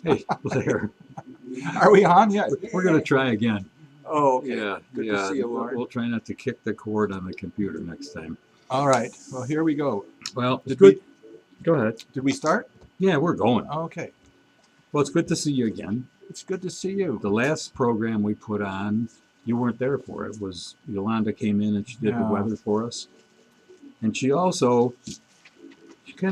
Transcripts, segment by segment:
Hey, Blair, Are we on yet? we're going to try again. Oh, okay. Yeah, Good to yeah. see you, Lauren. We'll try not to kick the cord on the computer next time. All right. Well, here we go. Well, it's Did good. we Go ahead. did we start? Yeah, we're going. Okay. Well, it's good to see you again. It's good to see you. The last program we put on, you weren't there for it. Was Yolanda came in and she did the Yeah. weather for us, and she kind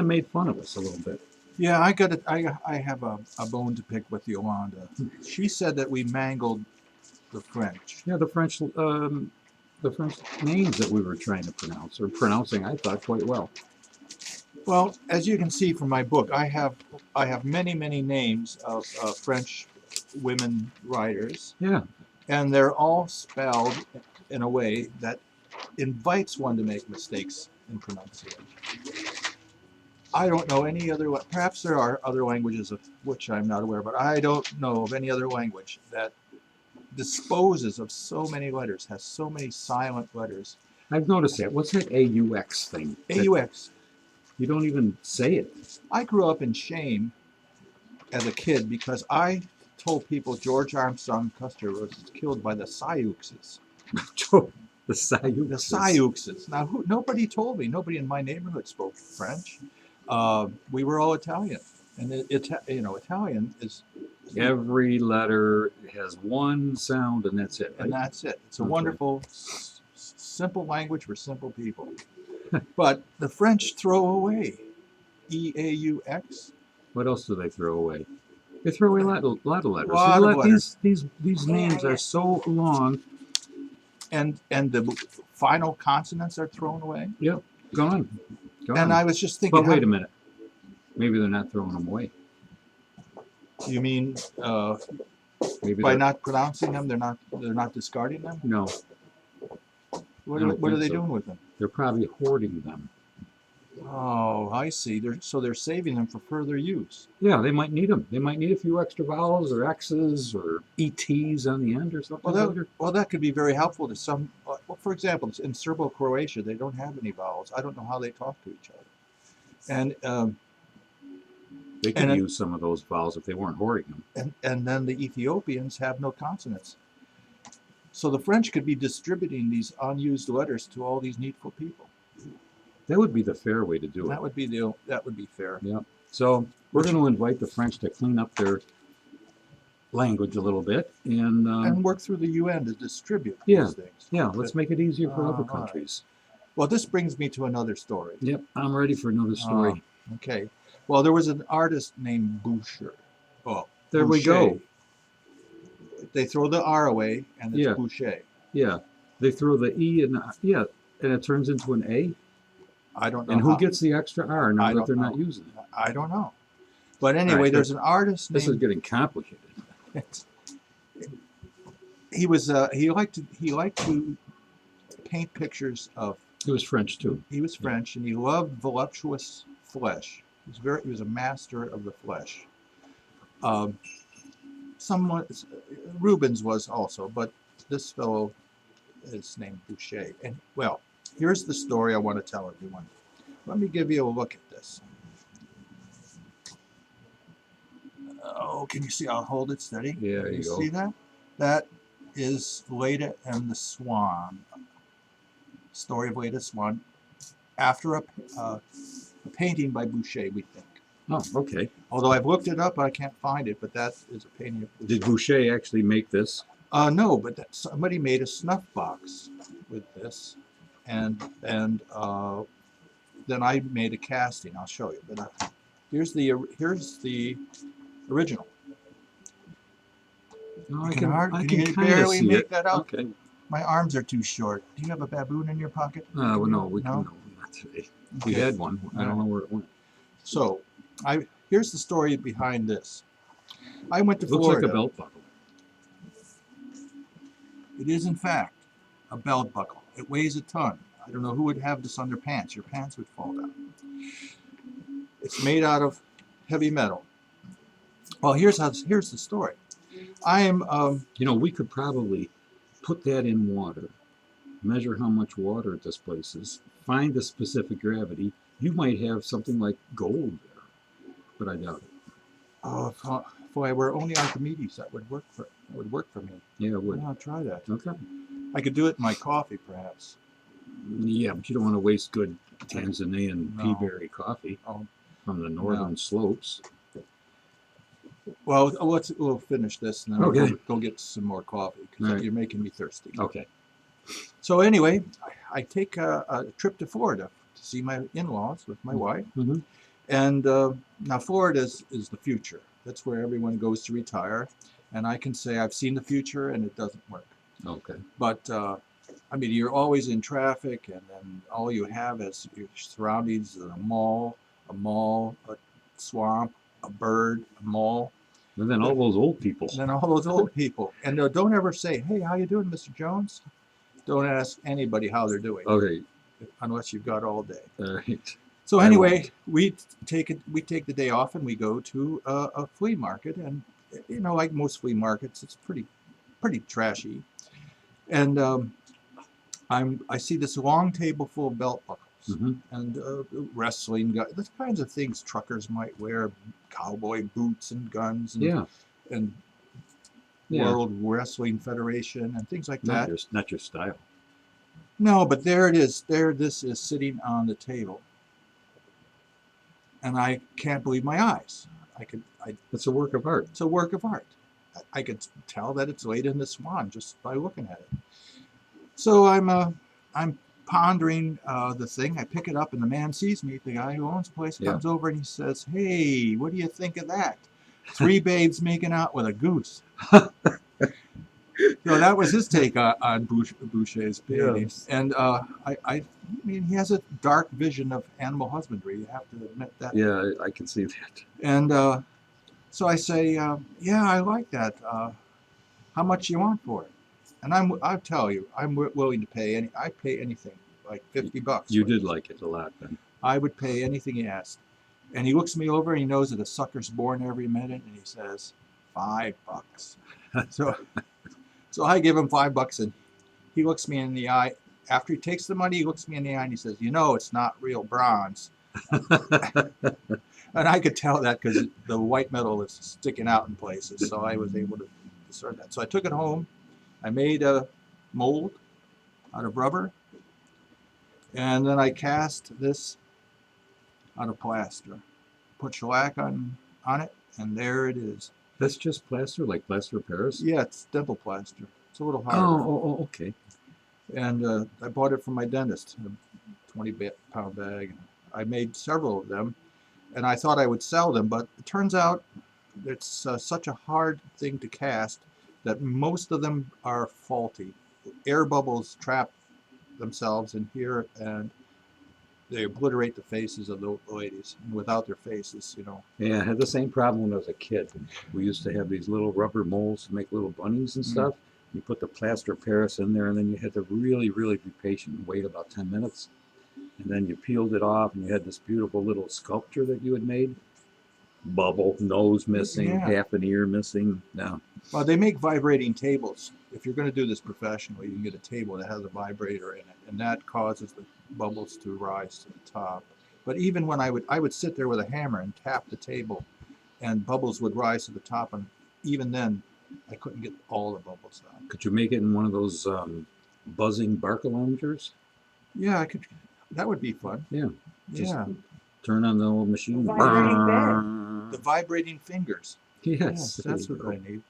of made fun of us a little bit. Yeah, I have a bone to pick with Yolanda. She said that we mangled the French. Yeah, the French names that we were trying to pronounce or pronouncing, I thought quite well. Well, as you can see from my book, I have many names of French women writers, Yeah, and they're all spelled in a way that invites one to make mistakes in pronunciation. I don't know any other, perhaps there are other languages of which I'm not aware, but I don't know of any other language that disposes of so many letters, has so many silent letters. I've noticed that. What's that AUX thing? AUX. You don't even say it. I grew up in shame as a kid because I told people George Armstrong Custer was killed by the Sioux. The Sioux. The Sioux. Now, nobody told me. Nobody in my neighborhood spoke French. We were all Italian, and Italian is Every letter has one sound, and that's it. Right? and that's it. It's a Okay. wonderful, simple language for simple people. But the French throw away EAUX. What else do they throw away? They throw away a lot of letters. Lot of letters. These names are so long. And the final consonants are thrown away. Yep, gone. And I was just thinking, But wait a minute. Maybe they're not throwing them away. You mean Maybe by not pronouncing them, they're not discarding them? No, What I are don't they think so. doing with them? they're probably hoarding them. Oh, I see. They're saving them for further use. Yeah, they might need them. They might need a few extra vowels or X's or ETs on the end or something. Well, that could be very helpful to some. Well, for example, in Serbo-Croatia, they don't have any vowels. I don't know how they talk to each other. And They could use some of those vowels if they weren't hoarding them. and then the Ethiopians have no consonants. So the French could be distributing these unused letters to all these needful people. That would be the fair way to do it. That would be fair. Yeah. So we're going to invite the French to clean up their language a little bit And work through the UN to distribute Yeah. these things. yeah, let's make it easier for other all right. countries. Well, this brings me to another story. Yep, I'm ready for another story. Okay. Well, there was an artist named Boucher. Oh, There we Boucher. go. They throw the R away, and it's Yeah. Boucher. Yeah, they throw the E and and it turns into an A. I don't know. And who how. gets the extra R now I that don't they're not know. using it? I don't know. But anyway, right, there's an artist This is named. getting complicated. He was. He liked to paint pictures of. It was French too. He was French, and he loved voluptuous flesh. He was a master of the flesh. Someone, Rubens was also, but this fellow is named Boucher. And well, here's the story I want to tell everyone. Let me give you a look at this. Oh, can you see? I'll hold it steady. Yeah, Can you go. see that? That is Leda and the Swan. Story of Leda Swan. After a painting by Boucher, we think. Oh, okay. Although I've looked it up, I can't find it, but that is a painting of Boucher. Did Boucher actually make this? No, but somebody made a snuff box with this, and then I made a casting. I'll show you. But here's the original. No, You can kinda barely see make it. that out. Okay. My arms are too short. Do you have a baboon in your pocket? Well, no, No? not today. We Okay. had one. I don't know where it went. So, here's the story behind this. I went to It looks Florida. like a belt buckle. It is, in fact, a belt buckle. It weighs a ton. I don't know who would have this on their pants. Your pants would fall down. It's made out of heavy metal. Well, here's the story. I am. We could probably put that in water, measure how much water it displaces, find the specific gravity. You might have something like gold there, but I doubt it. if I were only Archimedes, that would work for me. Yeah, it would. Yeah, I'll try that. Okay. I could do it in my coffee, perhaps. Yeah, but you don't want to waste good Tanzanian No. peaberry coffee Oh, from the northern slopes. well, we'll finish this and then Okay. we'll go get some more coffee because All right. you're making me thirsty. Okay. So anyway, I take a trip to Florida to see my in-laws with my wife. Mm-hmm. And now Florida is the future. That's where everyone goes to retire. And I can say I've seen the future and it doesn't work. Okay. But I mean, you're always in traffic, and then all you have is your surroundings: a mall, a swamp, a bird, a mall, And then all those old people. and then all those old people. And don't ever say, "Hey, how you doing, Mr. Jones?" Don't ask anybody how they're doing, Okay. unless you've got all day. All right. So I anyway, we take the day off and we go to a flea market, and you know, like most flea markets, it's pretty trashy. And I see this long table full of belt buckles Mm-hmm. and wrestling guys, the kinds of things truckers might wear, cowboy boots and guns, and Yeah. and Yeah. World Wrestling Federation and things like that. Not your style. No, but there it is. There, this is sitting on the table, and I can't believe my eyes. It's a work of art. It's a work of art. I could tell that it's Leda the Swan just by looking at it. So I'm pondering the thing. I pick it up, and the man sees me. The guy who owns the place comes over and he says, "Hey, what do you think of that? 3 babes making out with a goose." So that was his take on Boucher's painting. Yes. And I mean, he has a dark vision of animal husbandry. You have to admit that. Yeah, I can see that. And so I say, "Yeah, I like that. How much you want for it?" And I'll tell you, I'm willing to pay I pay anything, like $50. You for did it. like it a lot then. I would pay anything he asked. And he looks me over and he knows that a sucker's born every minute, and he says, $5. So I give him $5, and he looks me in the eye. After he takes the money, he looks me in the eye and he says, "You know, it's not real bronze." And I could tell that because the white metal is sticking out in places. So I was able to discern that. So I took it home. I made a mold out of rubber, and then I cast this out of plaster. Put shellac on it, and there it is. That's just plaster, like plaster of Paris? Yeah, it's dental plaster. It's a little harder. Oh, okay. And I bought it from my dentist, a 20-pound bag. I made several of them, and I thought I would sell them, but it turns out it's such a hard thing to cast that most of them are faulty. Air bubbles trap themselves in here, and they obliterate the faces of the ladies. And without their faces, you know. Yeah, I had the same problem when I was a kid. We used to have these little rubber molds to make little bunnies and stuff. You put the plaster of Paris in there, and then you had to really, really be patient and wait about 10 minutes. And then you peeled it off, and you had this beautiful little sculpture that you had made. Bubble, nose missing, Yeah. half an ear missing. No. Well, they make vibrating tables. If you're going to do this professionally, you can get a table that has a vibrator in it, and that causes the bubbles to rise to the top. But even when I would sit there with a hammer and tap the table, and bubbles would rise to the top, and even then, I couldn't get all the bubbles out. Could you make it in one of those buzzing barcalouangers? Yeah, I could. That would be fun. Yeah. Just Yeah, turn on the old machine. Vibrating bed. the vibrating fingers. Yes. That's what I need.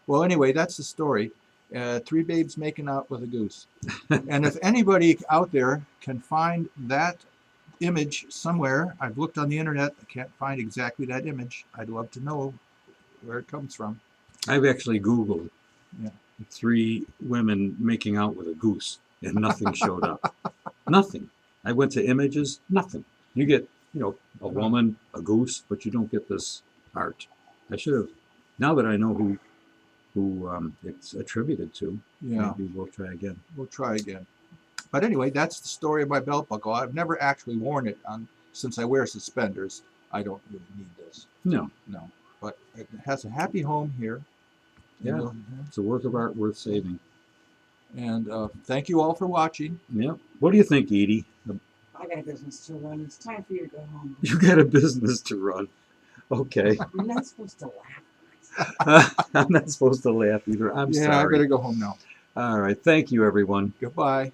Well, anyway, that's the story. 3 babes making out with a goose. And if anybody out there can find that image somewhere, I've looked on the internet, I can't find exactly that image. I'd love to know where it comes from. I've actually Googled Yeah. 3 women making out with a goose, and nothing showed up. Nothing. I went to images, nothing. You get, a woman, a goose, but you don't get this art. I should have, now that I know who it's attributed to, Yeah, maybe we'll try again. we'll try again. But anyway, that's the story of my belt buckle. I've never actually worn it since I wear suspenders. I don't really need this. No, No. But it has a happy home here. Yeah. it's a work of art worth saving. And thank you all for watching. Yeah. What do you think, Edie? I got a business to run. It's time for you to go home. You got a business to run. Okay. You're not supposed to laugh. I'm not supposed to laugh either. I'm Yeah, I sorry. better go home now. All right. Thank you, everyone. Goodbye.